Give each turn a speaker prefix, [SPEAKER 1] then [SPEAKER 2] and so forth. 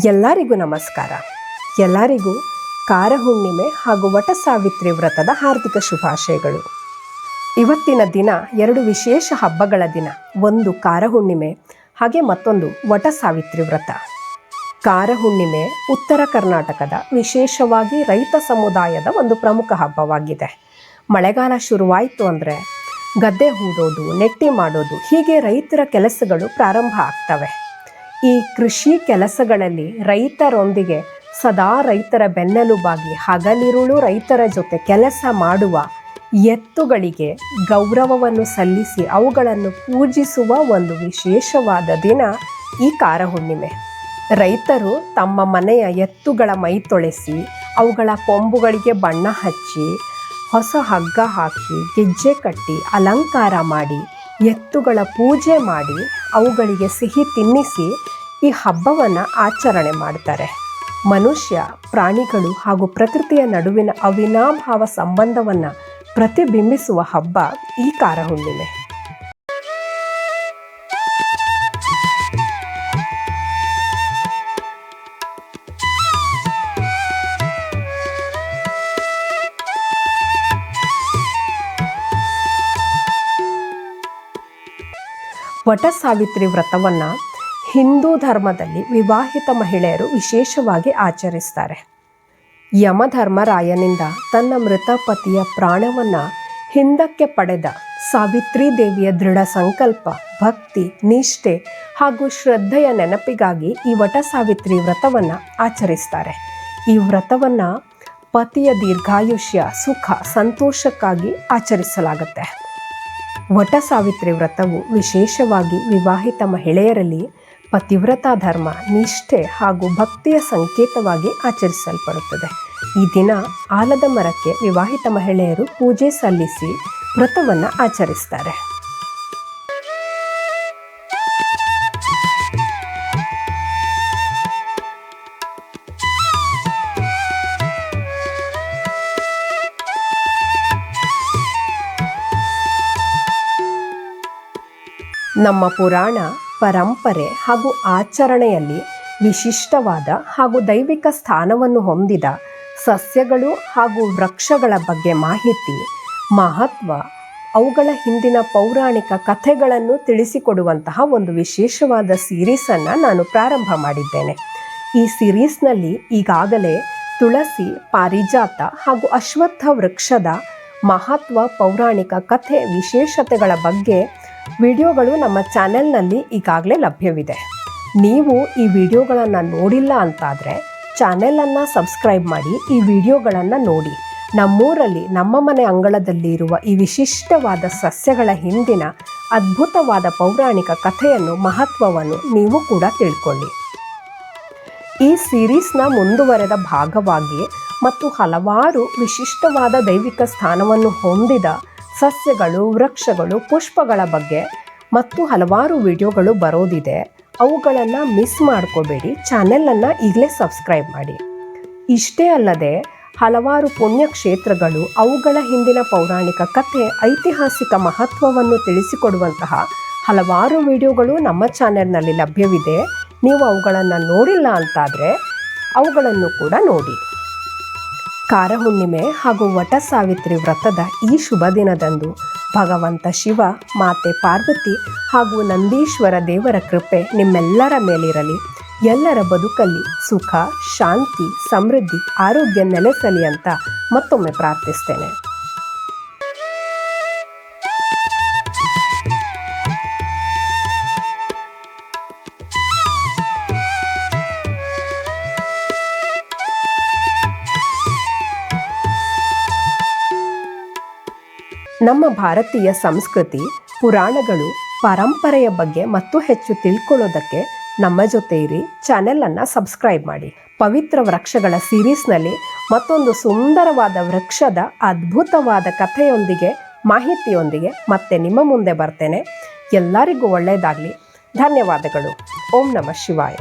[SPEAKER 1] ಎಲ್ಲರಿಗೂ ನಮಸ್ಕಾರ. ಎಲ್ಲರಿಗೂ ಕಾರ ಹುಣ್ಣಿಮೆ ಹಾಗೂ ವಟ ಸಾವಿತ್ರಿ ವ್ರತದ ಹಾರ್ದಿಕ ಶುಭಾಶಯಗಳು. ಇವತ್ತಿನ ದಿನ ಎರಡು ವಿಶೇಷ ಹಬ್ಬಗಳ ದಿನ. ಒಂದು ಕಾರ ಹುಣ್ಣಿಮೆ, ಹಾಗೆ ಮತ್ತೊಂದು ವಟ ಸಾವಿತ್ರಿ ವ್ರತ. ಕಾರ ಹುಣ್ಣಿಮೆ ಉತ್ತರ ಕರ್ನಾಟಕದ ವಿಶೇಷವಾಗಿ ರೈತ ಸಮುದಾಯದ ಒಂದು ಪ್ರಮುಖ ಹಬ್ಬವಾಗಿದೆ. ಮಳೆಗಾಲ ಶುರುವಾಯಿತು ಅಂದರೆ ಗದ್ದೆ ಹೂಡೋದು, ನೆಟ್ಟಿ ಮಾಡೋದು, ಹೀಗೆ ರೈತರ ಕೆಲಸಗಳು ಪ್ರಾರಂಭ ಆಗ್ತವೆ. ಈ ಕೃಷಿ ಕೆಲಸಗಳಲ್ಲಿ ರೈತರೊಂದಿಗೆ ಸದಾ ರೈತರ ಬೆನ್ನೆಲುಬಾಗಿ ಹಗಲಿರುಳು ರೈತರ ಜೊತೆ ಕೆಲಸ ಮಾಡುವ ಎತ್ತುಗಳಿಗೆ ಗೌರವವನ್ನು ಸಲ್ಲಿಸಿ ಅವುಗಳನ್ನು ಪೂಜಿಸುವ ಒಂದು ವಿಶೇಷವಾದ ದಿನ ಈ ಕಾರ ಹುಣ್ಣಿಮೆ. ರೈತರು ತಮ್ಮ ಮನೆಯ ಎತ್ತುಗಳ ಮೈ ತೊಳೆಸಿ ಅವುಗಳ ಕೊಂಬುಗಳಿಗೆ ಬಣ್ಣ ಹಚ್ಚಿ ಹೊಸ ಹಗ್ಗ ಹಾಕಿ ಗೆಜ್ಜೆ ಕಟ್ಟಿ ಅಲಂಕಾರ ಮಾಡಿ ಎತ್ತುಗಳ ಪೂಜೆ ಮಾಡಿ ಅವುಗಳಿಗೆ ಸಿಹಿ ತಿನ್ನಿಸಿ ಈ ಹಬ್ಬವನ್ನು ಆಚರಣೆ ಮಾಡ್ತಾರೆ. ಮನುಷ್ಯ, ಪ್ರಾಣಿಗಳು ಹಾಗೂ ಪ್ರಕೃತಿಯ ನಡುವಿನ ಅವಿನಾಭಾವ ಸಂಬಂಧವನ್ನು ಪ್ರತಿಬಿಂಬಿಸುವ ಹಬ್ಬ ಈ ಕಾರ ಹುಣ್ಣಿಮೆ. ವಟ ಸಾವಿತ್ರಿ ವ್ರತವನ್ನು ಹಿಂದೂ ಧರ್ಮದಲ್ಲಿ ವಿವಾಹಿತ ಮಹಿಳೆಯರು ವಿಶೇಷವಾಗಿ ಆಚರಿಸ್ತಾರೆ. ಯಮಧರ್ಮರಾಯನಿಂದ ತನ್ನ ಮೃತ ಪತಿಯ ಪ್ರಾಣವನ್ನು ಹಿಂದಕ್ಕೆ ಪಡೆದ ಸಾವಿತ್ರಿ ದೇವಿಯ ದೃಢ ಸಂಕಲ್ಪ, ಭಕ್ತಿ, ನಿಷ್ಠೆ ಹಾಗೂ ಶ್ರದ್ಧೆಯ ನೆನಪಿಗಾಗಿ ಈ ವಟ ಸಾವಿತ್ರಿ ವ್ರತವನ್ನು ಆಚರಿಸ್ತಾರೆ. ಈ ವ್ರತವನ್ನು ಪತಿಯ ದೀರ್ಘಾಯುಷ್ಯ, ಸುಖ, ಸಂತೋಷಕ್ಕಾಗಿ ಆಚರಿಸಲಾಗುತ್ತೆ. ವಟ ಸಾವಿತ್ರಿ ವ್ರತವು ವಿಶೇಷವಾಗಿ ವಿವಾಹಿತ ಮಹಿಳೆಯರಲ್ಲಿ ಪತಿವ್ರತ ಧರ್ಮ, ನಿಷ್ಠೆ ಹಾಗೂ ಭಕ್ತಿಯ ಸಂಕೇತವಾಗಿ ಆಚರಿಸಲ್ಪಡುತ್ತದೆ. ಈ ದಿನ ಆಲದ ಮರಕ್ಕೆ ವಿವಾಹಿತ ಮಹಿಳೆಯರು ಪೂಜೆ ಸಲ್ಲಿಸಿ ವ್ರತವನ್ನು ಆಚರಿಸ್ತಾರೆ. ನಮ್ಮ ಪುರಾಣ, ಪರಂಪರೆ ಹಾಗೂ ಆಚರಣೆಯಲ್ಲಿ ವಿಶಿಷ್ಟವಾದ ಹಾಗೂ ದೈವಿಕ ಸ್ಥಾನವನ್ನು ಹೊಂದಿದ ಸಸ್ಯಗಳು ಹಾಗೂ ವೃಕ್ಷಗಳ ಬಗ್ಗೆ ಮಾಹಿತಿ, ಮಹತ್ವ, ಅವುಗಳ ಹಿಂದಿನ ಪೌರಾಣಿಕ ಕಥೆಗಳನ್ನು ತಿಳಿಸಿಕೊಡುವಂತಹ ಒಂದು ವಿಶೇಷವಾದ ಸೀರೀಸನ್ನು ನಾನು ಪ್ರಾರಂಭ ಮಾಡಿದ್ದೇನೆ. ಈ ಸೀರೀಸ್ನಲ್ಲಿ ಈಗಾಗಲೇ ತುಳಸಿ, ಪಾರಿಜಾತ ಹಾಗೂ ಅಶ್ವತ್ಥ ವೃಕ್ಷದ ಮಹತ್ವ, ಪೌರಾಣಿಕ ಕಥೆ, ವಿಶೇಷತೆಗಳ ಬಗ್ಗೆ ವಿಡಿಯೋಗಳು ನಮ್ಮ ಚಾನೆಲ್ನಲ್ಲಿ ಈಗಾಗಲೇ ಲಭ್ಯವಿದೆ. ನೀವು ಈ ವಿಡಿಯೋಗಳನ್ನು ನೋಡಿಲ್ಲ ಅಂತಾದರೆ ಚಾನೆಲನ್ನು ಸಬ್ಸ್ಕ್ರೈಬ್ ಮಾಡಿ ಈ ವಿಡಿಯೋಗಳನ್ನು ನೋಡಿ. ನಮ್ಮೂರಲ್ಲಿ, ನಮ್ಮ ಮನೆ ಅಂಗಳದಲ್ಲಿ ಇರುವ ಈ ವಿಶಿಷ್ಟವಾದ ಸಸ್ಯಗಳ ಹಿಂದಿನ ಅದ್ಭುತವಾದ ಪೌರಾಣಿಕ ಕಥೆಯನ್ನು, ಮಹತ್ವವನ್ನು ನೀವು ಕೂಡ ತಿಳ್ಕೊಳ್ಳಿ. ಈ ಸೀರೀಸ್ನ ಮುಂದುವರೆದ ಭಾಗವಾಗಿ ಮತ್ತು ಹಲವಾರು ವಿಶಿಷ್ಟವಾದ ದೈವಿಕ ಸ್ಥಾನವನ್ನು ಹೊಂದಿದ ಸಸ್ಯಗಳು, ವೃಕ್ಷಗಳು, ಪುಷ್ಪಗಳ ಬಗ್ಗೆ ಮತ್ತು ಹಲವಾರು ವಿಡಿಯೋಗಳು ಬರೋದಿದೆ. ಅವುಗಳನ್ನು ಮಿಸ್ ಮಾಡ್ಕೋಬೇಡಿ. ಚಾನೆಲನ್ನು ಈಗಲೇ ಸಬ್ಸ್ಕ್ರೈಬ್ ಮಾಡಿ. ಇಷ್ಟೇ ಅಲ್ಲದೆ ಹಲವಾರು ಪುಣ್ಯಕ್ಷೇತ್ರಗಳು, ಅವುಗಳ ಹಿಂದಿನ ಪೌರಾಣಿಕ ಕಥೆ, ಐತಿಹಾಸಿಕ ಮಹತ್ವವನ್ನು ತಿಳಿಸಿಕೊಡುವಂತಹ ಹಲವಾರು ವಿಡಿಯೋಗಳು ನಮ್ಮ ಚಾನೆಲ್ನಲ್ಲಿ ಲಭ್ಯವಿದೆ. ನೀವು ಅವುಗಳನ್ನು ನೋಡಿಲ್ಲ ಅಂತಾದರೆ ಅವುಗಳನ್ನು ಕೂಡ ನೋಡಿ. ಕಾರ ಹುಣ್ಣಿಮೆ ಹಾಗೂ ವಟ ಸಾವಿತ್ರಿ ವ್ರತದ ಈ ಶುಭ ದಿನದಂದು ಭಗವಂತ ಶಿವ, ಮಾತೆ ಪಾರ್ವತಿ ಹಾಗೂ ನಂದೀಶ್ವರ ದೇವರ ಕೃಪೆ ನಿಮ್ಮೆಲ್ಲರ ಮೇಲಿರಲಿ. ಎಲ್ಲರ ಬದುಕಲ್ಲಿ ಸುಖ, ಶಾಂತಿ, ಸಮೃದ್ಧಿ, ಆರೋಗ್ಯ ನೆಲೆಸಲಿ ಅಂತ ಮತ್ತೊಮ್ಮೆ ಪ್ರಾರ್ಥಿಸ್ತೇನೆ. ನಮ್ಮ ಭಾರತೀಯ ಸಂಸ್ಕೃತಿ, ಪುರಾಣಗಳು, ಪರಂಪರೆಯ ಬಗ್ಗೆ ಮತ್ತು ಹೆಚ್ಚು ತಿಳ್ಕೊಳ್ಳೋದಕ್ಕೆ ನಮ್ಮ ಜೊತೆ ಇರಿ. ಚಾನೆಲನ್ನು ಸಬ್ಸ್ಕ್ರೈಬ್ ಮಾಡಿ. ಪವಿತ್ರ ವೃಕ್ಷಗಳ ಸೀರೀಸ್ನಲ್ಲಿ ಮತ್ತೊಂದು ಸುಂದರವಾದ ವೃಕ್ಷದ ಅದ್ಭುತವಾದ ಕಥೆಯೊಂದಿಗೆ, ಮಾಹಿತಿಯೊಂದಿಗೆ ಮತ್ತೆ ನಿಮ್ಮ ಮುಂದೆ ಬರ್ತೇನೆ. ಎಲ್ಲರಿಗೂ ಒಳ್ಳೆಯದಾಗಲಿ. ಧನ್ಯವಾದಗಳು. ಓಂ ನಮಃ ಶಿವಾಯ.